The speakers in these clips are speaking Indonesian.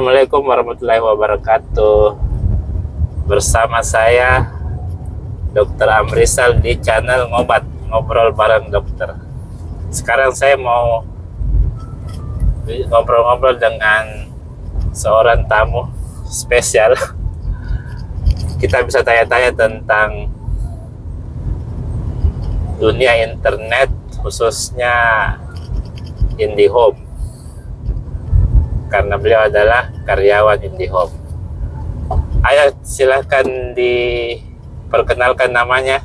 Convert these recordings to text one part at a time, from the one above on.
Assalamualaikum warahmatullahi wabarakatuh. Bersama saya Dr. Amrizal di channel Ngobrol Bareng Dokter. Sekarang saya mau ngobrol-ngobrol dengan seorang tamu spesial. Kita bisa tanya-tanya tentang dunia internet, khususnya IndiHome, karena beliau adalah karyawan IndiHome. Ayo silahkan diperkenalkan namanya.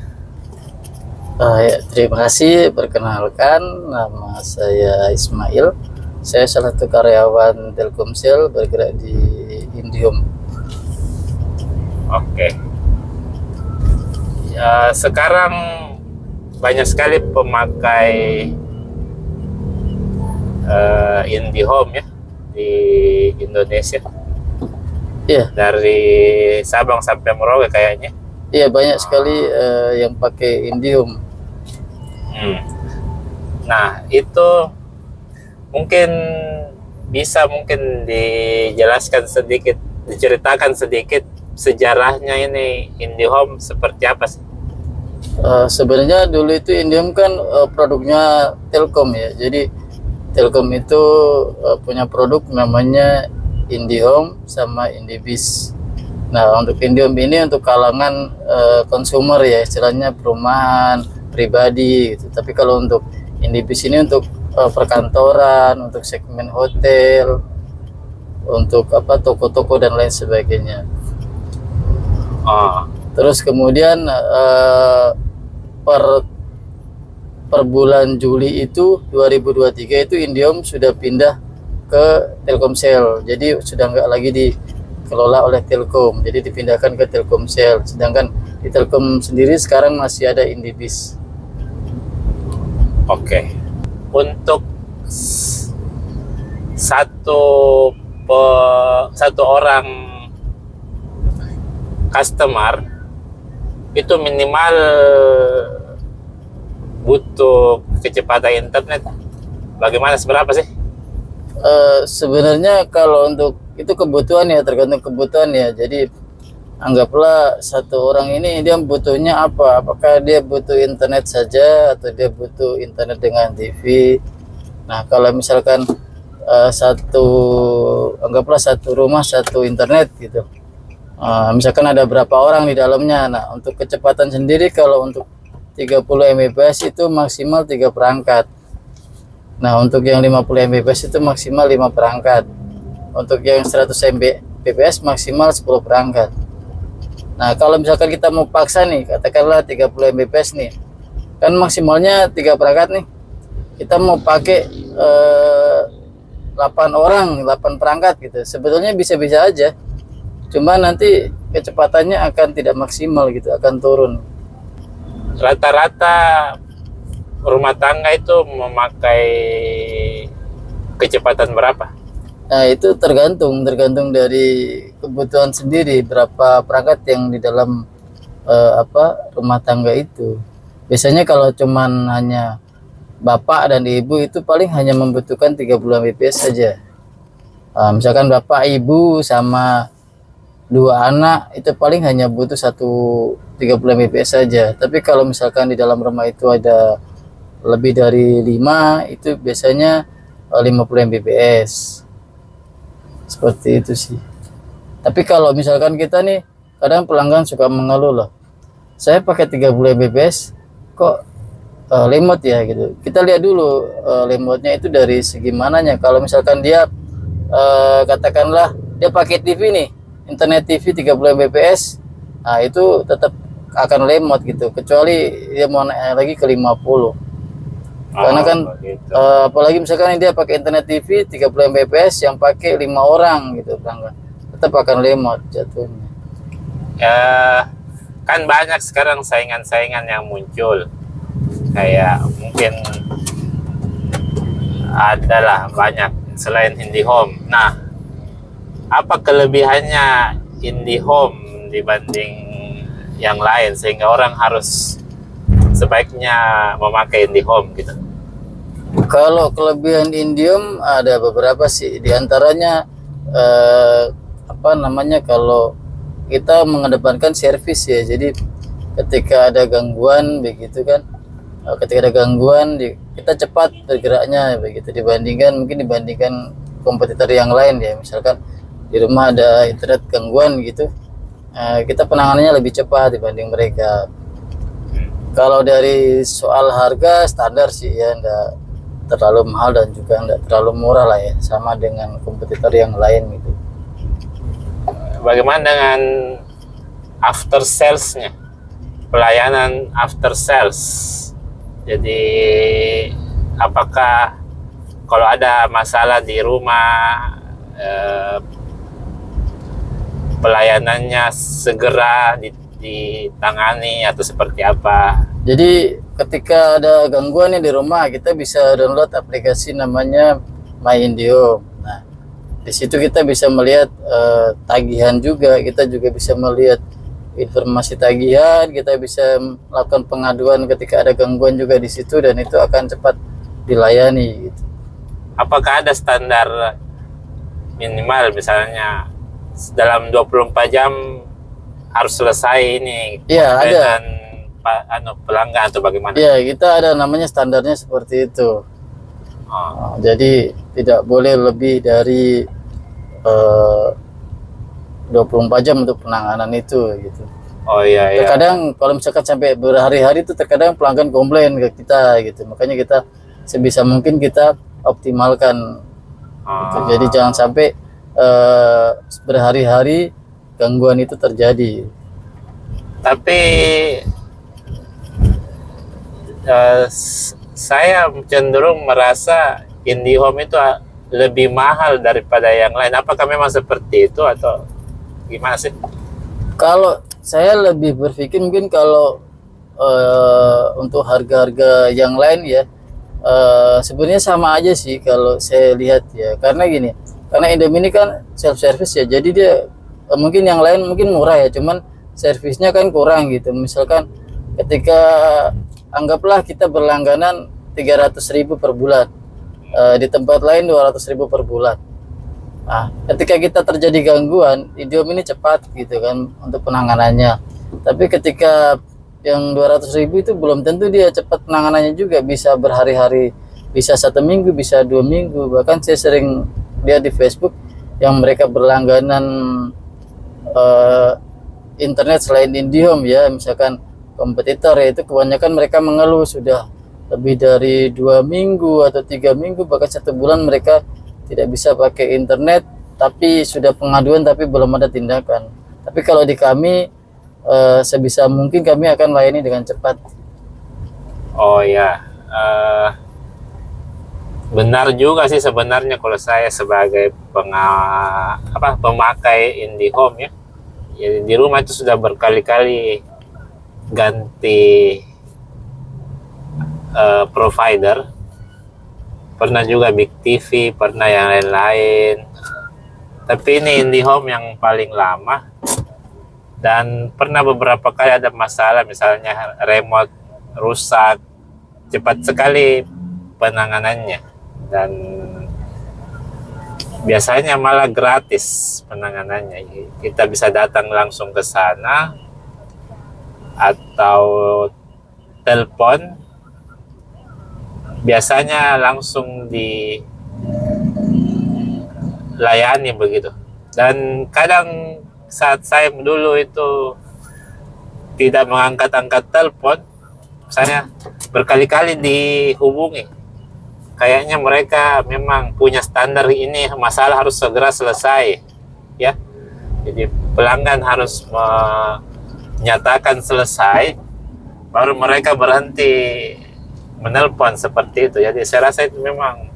Ya, terima kasih. Perkenalkan, nama saya Ismail. Saya salah satu karyawan Telkomsel bergerak di IndiHome. Oke. Ya, sekarang banyak sekali pemakai IndiHome ya di Indonesia. Iya. Dari Sabang sampai Merauke kayaknya. Iya, banyak sekali yang pakai IndiHome. Nah, itu mungkin bisa dijelaskan sedikit, diceritakan sedikit sejarahnya ini IndiHome seperti apa sih? Sebenarnya dulu itu IndiHome kan produknya Telkom ya. Jadi Telkom itu punya produk namanya IndiHome sama IndiBiz. Nah, untuk IndiHome ini untuk kalangan konsumer ya, istilahnya perumahan pribadi gitu. Tapi kalau untuk IndiBiz ini untuk perkantoran, untuk segmen hotel, untuk toko-toko dan lain sebagainya. Terus kemudian per bulan Juli itu 2023 itu IndiHome sudah pindah ke Telkomsel. Jadi sudah nggak lagi dikelola oleh Telkom, jadi dipindahkan ke Telkomsel. Sedangkan di Telkom sendiri sekarang masih ada IndiBiz. Oke. Untuk satu orang customer itu minimal butuh kecepatan internet bagaimana, seberapa sih? Sebenarnya kalau untuk itu kebutuhan ya, tergantung kebutuhan ya. Jadi anggaplah satu orang ini dia butuhnya apa, apakah dia butuh internet saja atau dia butuh internet dengan TV. Nah, kalau misalkan anggaplah satu rumah satu internet gitu, misalkan ada berapa orang di dalamnya. Nah, untuk kecepatan sendiri kalau untuk 30 Mbps itu maksimal 3 perangkat. Nah, untuk yang 50 Mbps itu maksimal 5 perangkat. Untuk yang 100 Mbps maksimal 10 perangkat. Nah, kalau misalkan kita mau paksa nih, katakanlah 30 Mbps nih, kan maksimalnya 3 perangkat nih. Kita mau pakai 8 perangkat gitu. Sebetulnya bisa-bisa aja. Cuma nanti kecepatannya akan tidak maksimal gitu, akan turun. Rata-rata rumah tangga itu memakai kecepatan berapa? Nah, itu tergantung dari kebutuhan sendiri, berapa perangkat yang di dalam rumah tangga itu. Biasanya kalau cuman hanya bapak dan ibu itu paling hanya membutuhkan 30 Mbps saja. Misalkan bapak, ibu sama 2 anak itu paling hanya butuh 30 Mbps saja. Tapi kalau misalkan di dalam rumah itu ada lebih dari 5, itu biasanya 50 Mbps. Seperti itu sih. Tapi kalau misalkan kita nih, kadang pelanggan suka mengeluh loh, saya pakai 30 Mbps kok lemot ya gitu. Kita lihat dulu lemotnya itu dari segi mananya. Kalau misalkan dia katakanlah dia pakai TV nih, internet TV 30 Mbps, nah itu tetap akan lemot gitu, kecuali dia mau naik lagi ke 50. Karena kan gitu. Apalagi misalkan dia pakai internet TV 30 Mbps yang pakai 5 orang gitu, tetap akan lemot jatuhnya. Ya, kan banyak sekarang saingan-saingan yang muncul. Kayak mungkin adalah banyak selain IndiHome. Nah, apa kelebihannya IndiHome dibanding yang lain sehingga orang harus sebaiknya memakai IndiHome gitu? Kalau kelebihan IndiHome ada beberapa sih, diantaranya apa namanya, kalau kita mengedepankan servis ya, jadi ketika ada gangguan begitu kan, ketika ada gangguan kita cepat bergeraknya begitu, dibandingkan kompetitor yang lain ya. Misalkan di rumah ada internet gangguan gitu, kita penanganannya lebih cepat dibanding mereka. Kalau dari soal harga standar sih ya, enggak terlalu mahal dan juga enggak terlalu murah lah ya, sama dengan kompetitor yang lain gitu. Bagaimana dengan after sales-nya? Pelayanan after sales. Jadi apakah kalau ada masalah di rumah, pelayanannya segera ditangani atau seperti apa? Jadi ketika ada gangguan di rumah, kita bisa download aplikasi namanya MyIndiHome. Nah, di situ kita bisa melihat tagihan juga, kita juga bisa melihat informasi tagihan, kita bisa melakukan pengaduan ketika ada gangguan juga di situ, dan itu akan cepat dilayani gitu. Apakah ada standar minimal, misalnya dalam 24 jam harus selesai ini Iya, ada. dengan pelanggan atau bagaimana? Iya, kita ada namanya standarnya seperti itu. Jadi tidak boleh lebih dari 24 jam untuk penanganan itu gitu. Oh iya, iya. Terkadang kalau misalkan sampai berhari-hari itu terkadang pelanggan komplain ke kita gitu. Makanya kita sebisa mungkin kita optimalkan gitu. Jadi jangan sampai berhari-hari gangguan itu terjadi. Tapi saya cenderung merasa IndiHome itu lebih mahal daripada yang lain. Apakah memang seperti itu atau gimana sih? Kalau saya lebih berpikir mungkin kalau untuk harga-harga yang lain ya, sebenarnya sama aja sih kalau saya lihat ya. Karena gini, karena Indomie ini kan self service ya, jadi dia mungkin yang lain mungkin murah ya, cuman servisnya kan kurang gitu. Misalkan ketika anggaplah kita berlangganan 300.000 per bulan, di tempat lain 200.000 per bulan. Nah, ketika kita terjadi gangguan, Indomie ini cepat gitu kan untuk penanganannya. Tapi ketika yang 200.000 itu belum tentu dia cepat penanganannya juga, bisa berhari-hari, bisa 1 minggu, bisa 2 minggu. Bahkan saya sering lihat di Facebook yang mereka berlangganan internet selain IndiHome ya, misalkan kompetitor ya, itu kebanyakan mereka mengeluh sudah lebih dari 2 minggu atau 3 minggu, bahkan 1 bulan mereka tidak bisa pakai internet, tapi sudah pengaduan tapi belum ada tindakan. Tapi kalau di kami sebisa mungkin kami akan layani dengan cepat. Oh ya, benar juga sih sebenarnya kalau saya sebagai pemakai IndiHome ya. Jadi di rumah itu sudah berkali-kali ganti provider. Pernah juga Big TV, pernah yang lain-lain. Tapi ini IndiHome yang paling lama. Dan pernah beberapa kali ada masalah, misalnya remote rusak. Cepat sekali penanganannya. Dan biasanya malah gratis penanganannya. Kita bisa datang langsung ke sana atau telepon. Biasanya langsung dilayani begitu. Dan kadang saat saya dulu itu tidak mengangkat-angkat telepon, misalnya berkali-kali dihubungi, kayaknya mereka memang punya standar ini, masalah harus segera selesai ya. Jadi pelanggan harus menyatakan selesai, baru mereka berhenti menelpon seperti itu. Jadi saya rasa itu memang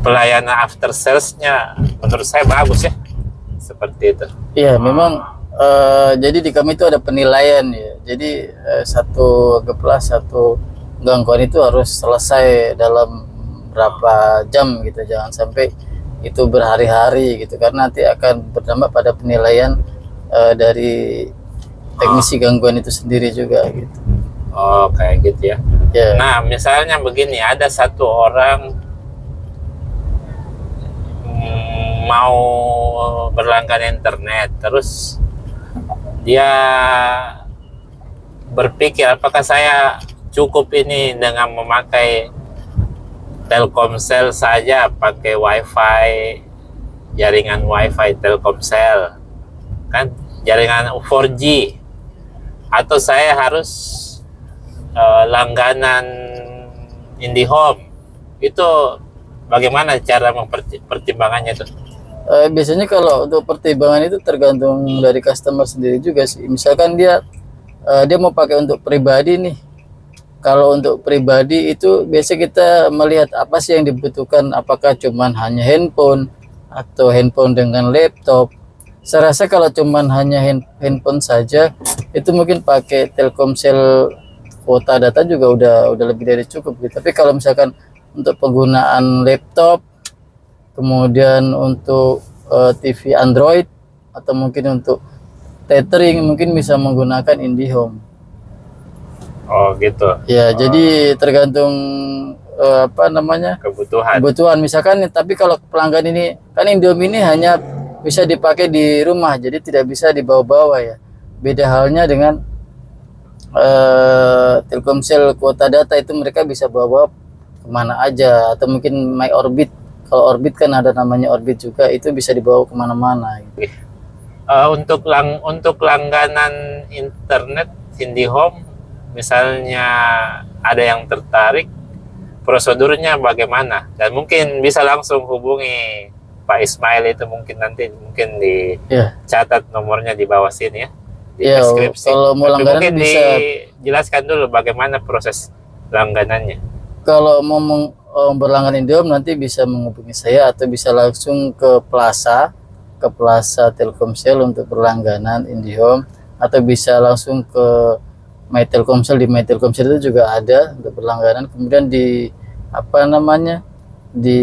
pelayanan after sales-nya menurut saya bagus ya, seperti itu. Iya, memang jadi di kami itu ada penilaian ya. Jadi satu gangguan itu harus selesai dalam berapa jam gitu, jangan sampai itu berhari-hari gitu, karena nanti akan berdampak pada penilaian dari teknisi gangguan itu sendiri juga gitu. Oh, kayak gitu ya. Yeah. Nah, misalnya begini, ada satu orang mau berlangganan internet, terus dia berpikir apakah saya cukup ini dengan memakai Telkomsel saja, pakai WiFi, jaringan WiFi Telkomsel, kan jaringan 4G, atau saya harus langganan IndiHome. Itu bagaimana cara mempertimbangannya itu? Biasanya kalau untuk pertimbangan itu tergantung dari customer sendiri juga sih. Misalkan dia mau pakai untuk pribadi nih. Kalau untuk pribadi itu biasa kita melihat apa sih yang dibutuhkan, apakah cuman hanya handphone atau handphone dengan laptop. Saya rasa kalau cuman hanya handphone saja itu mungkin pakai Telkomsel kuota data juga udah lebih dari cukup gitu. Tapi kalau misalkan untuk penggunaan laptop, kemudian untuk TV Android, atau mungkin untuk tethering, mungkin bisa menggunakan IndiHome. Oh gitu. Ya, jadi tergantung kebutuhan. Misalkan, tapi kalau pelanggan ini kan IndiHome ini hanya bisa dipakai di rumah, jadi tidak bisa dibawa-bawa ya. Beda halnya dengan Telkomsel kuota data, itu mereka bisa bawa kemana aja, atau mungkin My Orbit. Kalau Orbit kan ada namanya Orbit juga, itu bisa dibawa kemana-mana. Untuk langganan internet IndiHome, misalnya ada yang tertarik, prosedurnya bagaimana? Dan mungkin bisa langsung hubungi Pak Ismail, itu mungkin nanti dicatat nomornya di bawah sini ya, di deskripsi. Kalau mau langganan mungkin bisa dijelaskan dulu bagaimana proses langganannya. Kalau mau berlangganan IndiHome nanti bisa menghubungi saya, atau bisa langsung ke Plaza Telkomsel untuk berlangganan IndiHome, atau bisa langsung ke My Telkomsel. Di My Telkomsel itu juga ada untuk berlangganan. Kemudian di di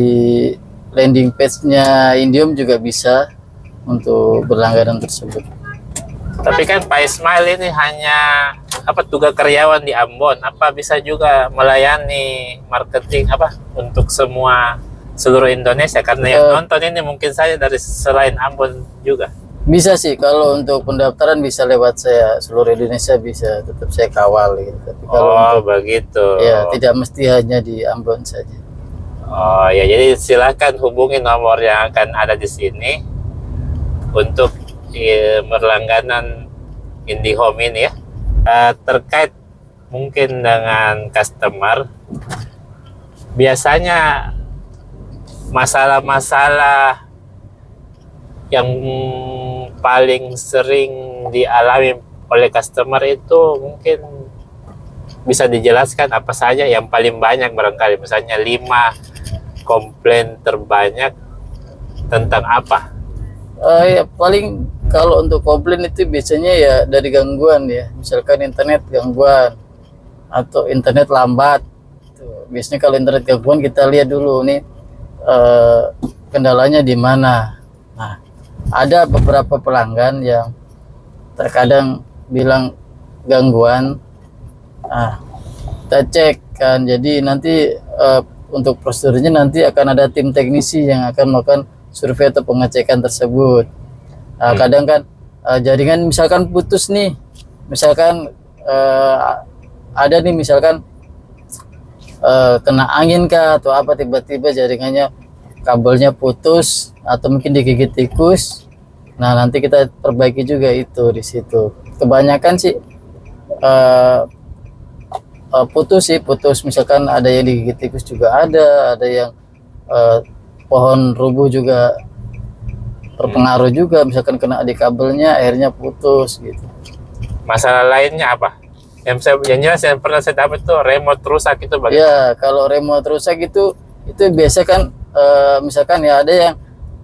landing page-nya IndiHome juga bisa untuk berlangganan tersebut. Tapi kan Pak Ismail ini hanya tugas karyawan di Ambon, apa bisa juga melayani marketing untuk seluruh Indonesia, karena yang nonton ini mungkin saja dari selain Ambon juga. Bisa sih, kalau untuk pendaftaran bisa lewat saya, seluruh Indonesia bisa, tetap saya kawal gitu. Tapi kalau begitu. Ya, tidak mesti hanya di Ambon saja. Oh ya, jadi silakan hubungi nomor yang akan ada di sini untuk berlangganan IndiHome ini ya. Terkait mungkin dengan customer, biasanya masalah-masalah yang paling sering dialami oleh customer itu mungkin bisa dijelaskan apa saja yang paling banyak, barangkali misalnya 5 komplain terbanyak tentang apa? Ya paling kalau untuk komplain itu biasanya ya dari gangguan ya, misalkan internet gangguan atau internet lambat. Biasanya kalau internet gangguan kita lihat dulu nih kendalanya di mana. Nah, ada beberapa pelanggan yang terkadang bilang gangguan. Nah, kita cek kan, jadi nanti untuk prosedurnya nanti akan ada tim teknisi yang akan melakukan survei atau pengecekan tersebut. Kadang kan jaringan misalkan putus nih, misalkan ada nih misalkan kena angin kah atau apa, tiba-tiba jaringannya kabelnya putus atau mungkin digigit tikus. Nah, nanti kita perbaiki juga itu di situ. Kebanyakan sih putus, misalkan ada yang digigit tikus juga ada yang pohon rubuh juga terpengaruh juga, misalkan kena di kabelnya akhirnya putus gitu. Masalah lainnya apa? Yang jelas yang pernah saya dapat itu remote rusak, itu bagaimana? Ya, kalau remote rusak itu biasa kan misalkan ya ada yang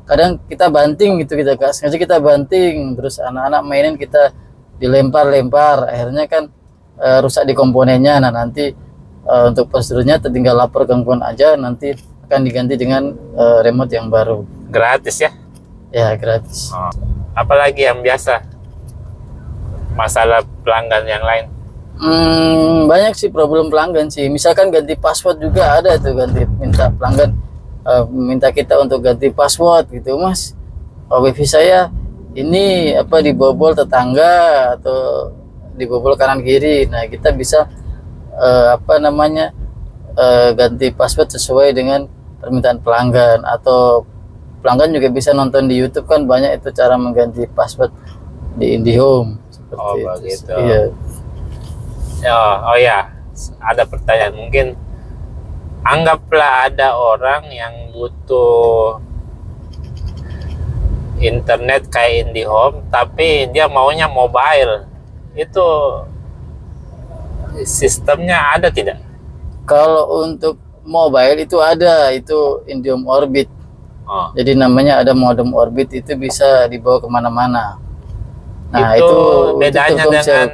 kadang kita banting gitu, sengaja kita banting, terus anak-anak mainin kita dilempar-lempar, akhirnya kan rusak di komponennya. Nah, nanti untuk prosedurnya tinggal lapor gangguan aja, nanti akan diganti dengan remote yang baru. Gratis ya? Ya, gratis. Apalagi yang biasa masalah pelanggan yang lain? Banyak sih problem pelanggan sih. Misalkan ganti password juga ada tuh, minta pelanggan minta kita untuk ganti password gitu, Mas. Wifi saya ini apa dibobol tetangga atau dibobol kanan kiri. Nah, kita bisa apa namanya ganti password sesuai dengan permintaan pelanggan, atau pelanggan juga bisa nonton di YouTube kan, banyak itu cara mengganti password di IndiHome seperti Oh, itu. begitu. Iya. Oh ya, ada pertanyaan. Mungkin anggaplah ada orang yang butuh internet kayak IndiHome, tapi dia maunya mobile. Itu sistemnya ada tidak? Kalau untuk mobile itu ada, itu IndiHome Orbit. Oh, Jadi namanya ada modem Orbit, itu bisa dibawa kemana-mana. Nah, itu untuk bedanya Telkomsel. dengan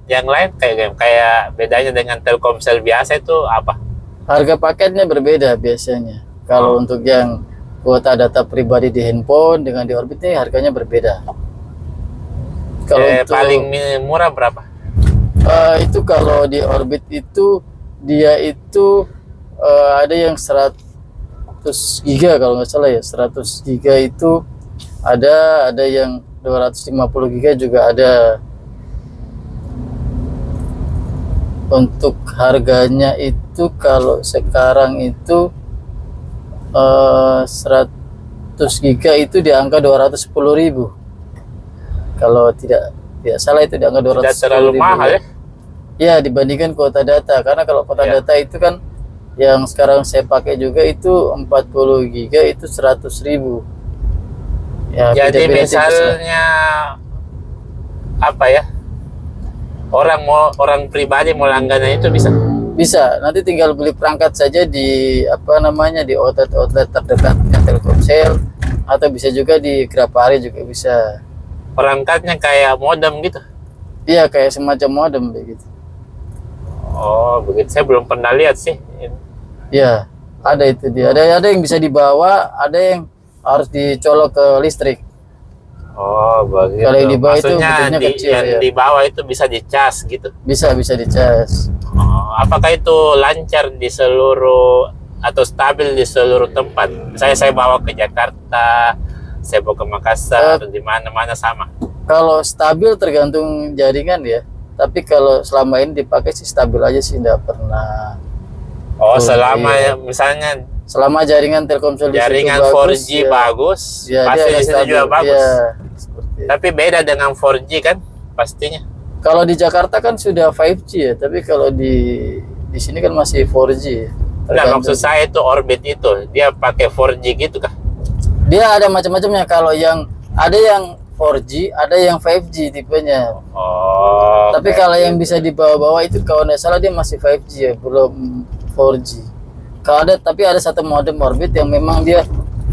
yang lain kayak bedanya dengan Telkomsel biasa itu apa? Harga paketnya berbeda biasanya. Kalau untuk yang kuota data pribadi di handphone dengan di Orbit ini harganya berbeda. Kalau untuk Paling murah berapa? itu kalau di Orbit itu dia itu ada yang 100 giga kalau nggak salah ya, 100 giga itu ada yang 250 giga juga ada. Untuk harganya itu kalau sekarang itu 100 giga itu di angka 210.000. Kalau tidak salah itu di angka 210.000. Tidak terlalu mahal ya? Ya, dibandingkan kuota data. Karena kalau kuota Ya. data itu kan yang sekarang saya pakai juga itu 40 giga itu 100.000. Ya, Jadi beda-beda tipis lah. misalnya apa ya? Orang pribadi mau langganan itu bisa. Bisa, nanti tinggal beli perangkat saja di apa namanya di outlet terdekatnya Telkomsel, atau bisa juga di Grapari juga bisa. Perangkatnya kayak modem gitu. Iya, kayak semacam modem begitu. Oh, begitu. Saya belum pernah lihat sih. Iya, ada itu dia. Ada yang bisa dibawa, ada yang harus dicolok ke listrik. Oh, begitu. Kalau yang di bawah itu Maksudnya bentuknya kecil, yang ya. di bawah itu bisa dicas gitu. Bisa dicas. Oh, apakah itu lancar di seluruh atau stabil di seluruh tempat? Saya bawa ke Jakarta, saya bawa ke Makassar, di mana-mana sama. Kalau stabil tergantung jaringan ya. Tapi kalau selama ini dipakai sih stabil aja sih, nggak pernah. Oh, selama iya. misalnya Selama jaringan Telkomsel di situ jaringan bagus, 4G ya. bagus, Ya, pasti dia di akan sini stabil. juga bagus. Ya, seperti itu. Tapi beda dengan 4G kan pastinya. Kalau di Jakarta kan sudah 5G ya, tapi kalau di sini kan masih 4G ya. Enggak, maksud saya itu Orbit itu dia pakai 4G gitu kah? Dia ada macam-macamnya. Kalau yang ada yang 4G, ada yang 5G tipenya. Oh. Tapi kalau yang bisa dibawa-bawa itu kalau nggak salah dia masih 5G ya, belum 4G. Kalau ada, tapi ada satu modem Orbit yang memang dia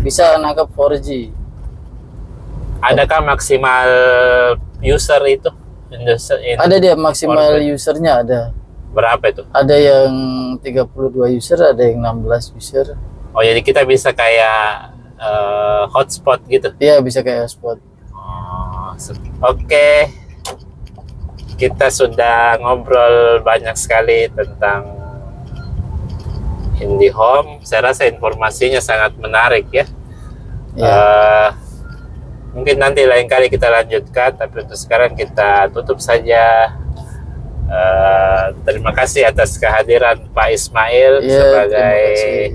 bisa nangkap 4G. Adakah maksimal user itu? Ada dia maksimal Orbit. usernya ada. Berapa itu? Ada yang 32 user, ada yang 16 user. Oh, jadi kita bisa kayak hotspot gitu. Iya, bisa kayak hotspot. Oh, oke. Kita sudah ngobrol banyak sekali tentang IndiHome. Saya rasa informasinya sangat menarik ya. Ya. Mungkin nanti lain kali kita lanjutkan, tapi untuk sekarang kita tutup saja. Terima kasih atas kehadiran Pak Ismail Iya, sebagai terima kasih.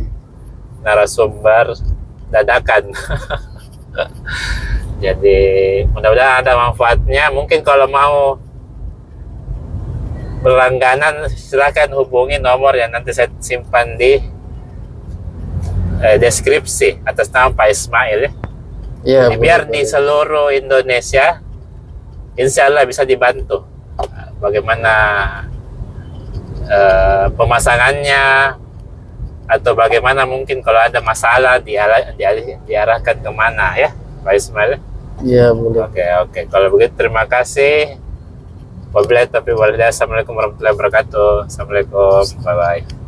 narasumber dadakan. Jadi mudah-mudahan ada manfaatnya. Mungkin kalau mau berlangganan silakan hubungi nomor yang nanti saya simpan di deskripsi atas nama Pak Ismail ya. Iya, Jadi biar boleh. di seluruh Indonesia insya Allah bisa dibantu bagaimana pemasangannya, atau bagaimana mungkin kalau ada masalah diarahkan kemana ya Pak Ismail. Iya, boleh. Oke. Kalau begitu terima kasih. Wabillahi taufiq wal hidayah. Assalamualaikum warahmatullahi wabarakatuh. Assalamualaikum. Bye bye.